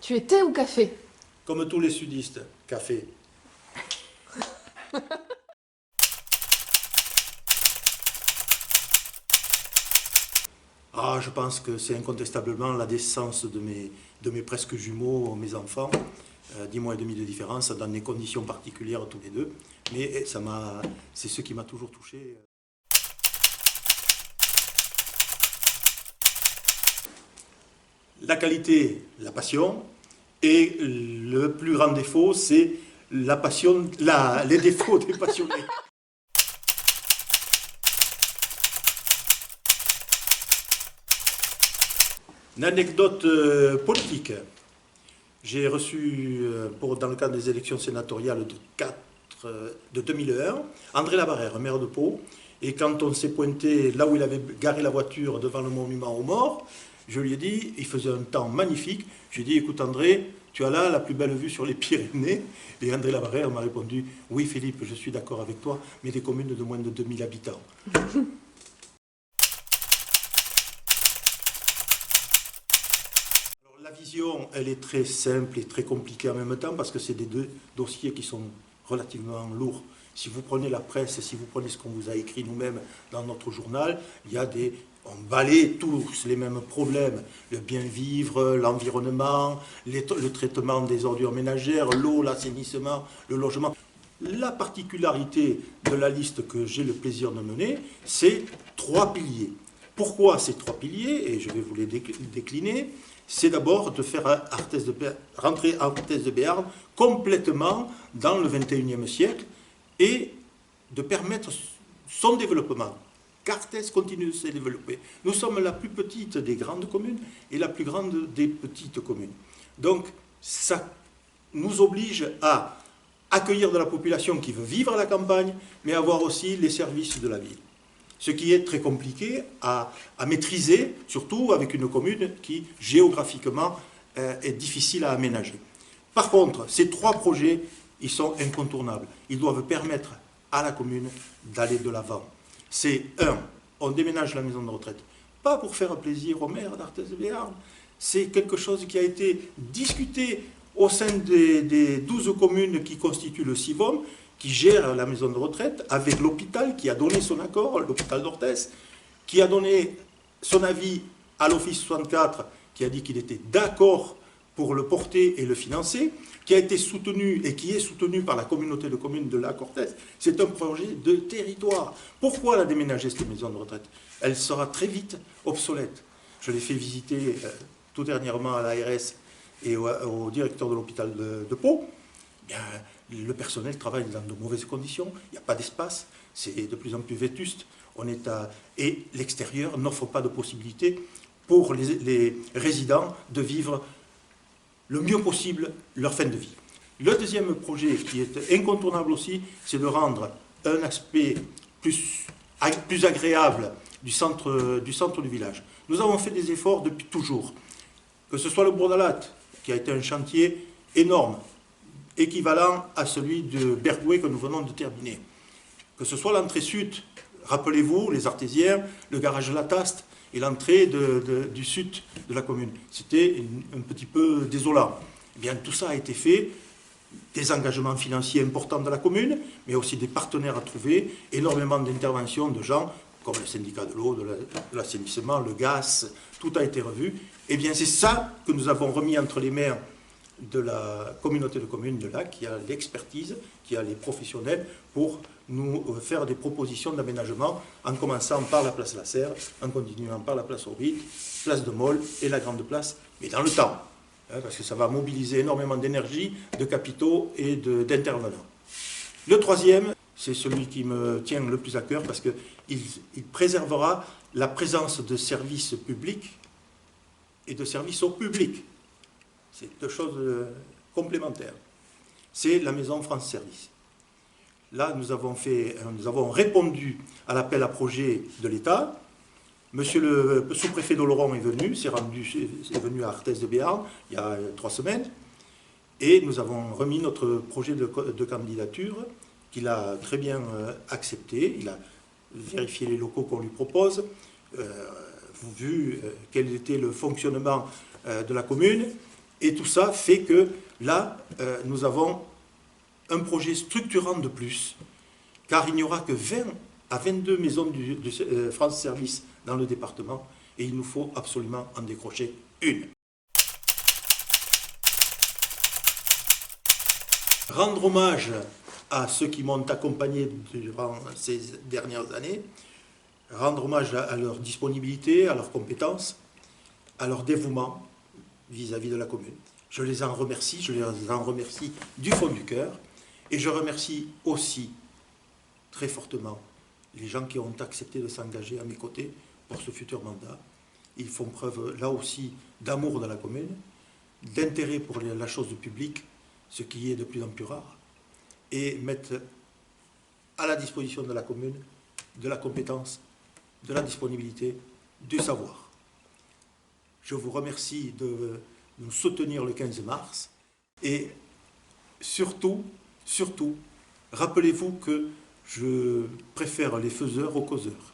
Tu es thé ou café? Comme tous les sudistes, café. Ah, je pense que c'est incontestablement la naissance de mes presque jumeaux, mes enfants, 10 mois et demi de différence, dans des conditions particulières tous les deux. Mais c'est ce qui m'a toujours touché. La qualité, la passion, et le plus grand défaut, c'est la passion, les défauts des passionnés. Une anecdote politique. J'ai reçu, dans le cadre des élections sénatoriales de 2001, André Labarrère, maire de Pau. Et quand on s'est pointé là où il avait garé la voiture devant le monument aux morts, je lui ai dit, il faisait un temps magnifique, je lui ai dit, écoute André, tu as là la plus belle vue sur les Pyrénées. Et André Labarrère m'a répondu, oui Philippe, je suis d'accord avec toi, mais des communes de moins de 2000 habitants. La vision, elle est très simple et très compliquée en même temps parce que c'est des deux dossiers qui sont relativement lourds. Si vous prenez la presse, si vous prenez ce qu'on vous a écrit nous-mêmes dans notre journal, on balaye tous les mêmes problèmes. Le bien-vivre, l'environnement, le traitement des ordures ménagères, l'eau, l'assainissement, le logement. La particularité de la liste que j'ai le plaisir de mener, c'est 3 piliers. Pourquoi ces 3 piliers? Et je vais vous les décliner. C'est d'abord de faire rentrer Arthez de Béarn complètement dans le XXIe siècle et de permettre son développement. Qu'Arthez continue de se développer. Nous sommes la plus petite des grandes communes et la plus grande des petites communes. Donc, ça nous oblige à accueillir de la population qui veut vivre à la campagne, mais avoir aussi les services de la ville. Ce qui est très compliqué à maîtriser, surtout avec une commune qui, géographiquement, est difficile à aménager. Par contre, ces 3 projets, ils sont incontournables. Ils doivent permettre à la commune d'aller de l'avant. C'est 1, on déménage la maison de retraite. Pas pour faire plaisir au maire d'Arthez de Béarn. C'est quelque chose qui a été discuté au sein des 12 communes qui constituent le CIVOM, qui gère la maison de retraite, avec l'hôpital qui a donné son accord, l'hôpital d'Orthez, qui a donné son avis à l'Office 64, qui a dit qu'il était d'accord pour le porter et le financer, qui a été soutenu et qui est soutenu par la communauté de communes de Lac-Orthez. C'est un projet de territoire. Pourquoi la déménager, cette maison de retraite? Elle sera très vite obsolète. Je l'ai fait visiter tout dernièrement à l'ARS et au directeur de l'hôpital de Pau. Bien, le personnel travaille dans de mauvaises conditions, il n'y a pas d'espace, c'est de plus en plus vétuste. Et l'extérieur n'offre pas de possibilité pour les résidents de vivre le mieux possible leur fin de vie. Le deuxième projet qui est incontournable aussi, c'est de rendre un aspect plus agréable du centre du village. Nous avons fait des efforts depuis toujours, que ce soit le bourg d'Alatte, qui a été un chantier énorme, équivalent à celui de Bergouet que nous venons de terminer. Que ce soit l'entrée sud, rappelez-vous, les Artésiens, le garage Lataste et l'entrée du sud de la commune. C'était un petit peu désolant. Eh bien, tout ça a été fait, des engagements financiers importants de la commune, mais aussi des partenaires à trouver, énormément d'interventions de gens, comme le syndicat de l'eau, de l'assainissement, le gaz, tout a été revu. Eh bien, c'est ça que nous avons remis entre les mains de la communauté de communes de Lac, qui a l'expertise, qui a les professionnels pour nous faire des propositions d'aménagement, en commençant par la place Lasserre, en continuant par la place Orbite, place de Molle et la Grande Place, mais dans le temps, hein, parce que ça va mobiliser énormément d'énergie, de capitaux et d'intervenants. Le troisième, c'est celui qui me tient le plus à cœur, parce qu'il préservera la présence de services publics et de services au public. C'est 2 choses complémentaires. C'est la maison France Service. Là, nous avons répondu à l'appel à projet de l'État. Monsieur le sous-préfet d'Oloron est venu à Arthez de Béarn il y a 3 semaines. Et nous avons remis notre projet de candidature qu'il a très bien accepté. Il a vérifié les locaux qu'on lui propose, vu quel était le fonctionnement de la commune. Et tout ça fait que là, nous avons un projet structurant de plus, car il n'y aura que 20 à 22 maisons de France Service dans le département, et il nous faut absolument en décrocher une. Rendre hommage à ceux qui m'ont accompagné durant ces dernières années, rendre hommage à leur disponibilité, à leurs compétences, à leur dévouement vis-à-vis de la commune. Je les en remercie du fond du cœur, et je remercie aussi très fortement les gens qui ont accepté de s'engager à mes côtés pour ce futur mandat. Ils font preuve là aussi d'amour de la commune, d'intérêt pour la chose publique, ce qui est de plus en plus rare, et mettent à la disposition de la commune de la compétence, de la disponibilité, du savoir. Je vous remercie de nous soutenir le 15 mars et surtout, rappelez-vous que je préfère les faiseurs aux causeurs.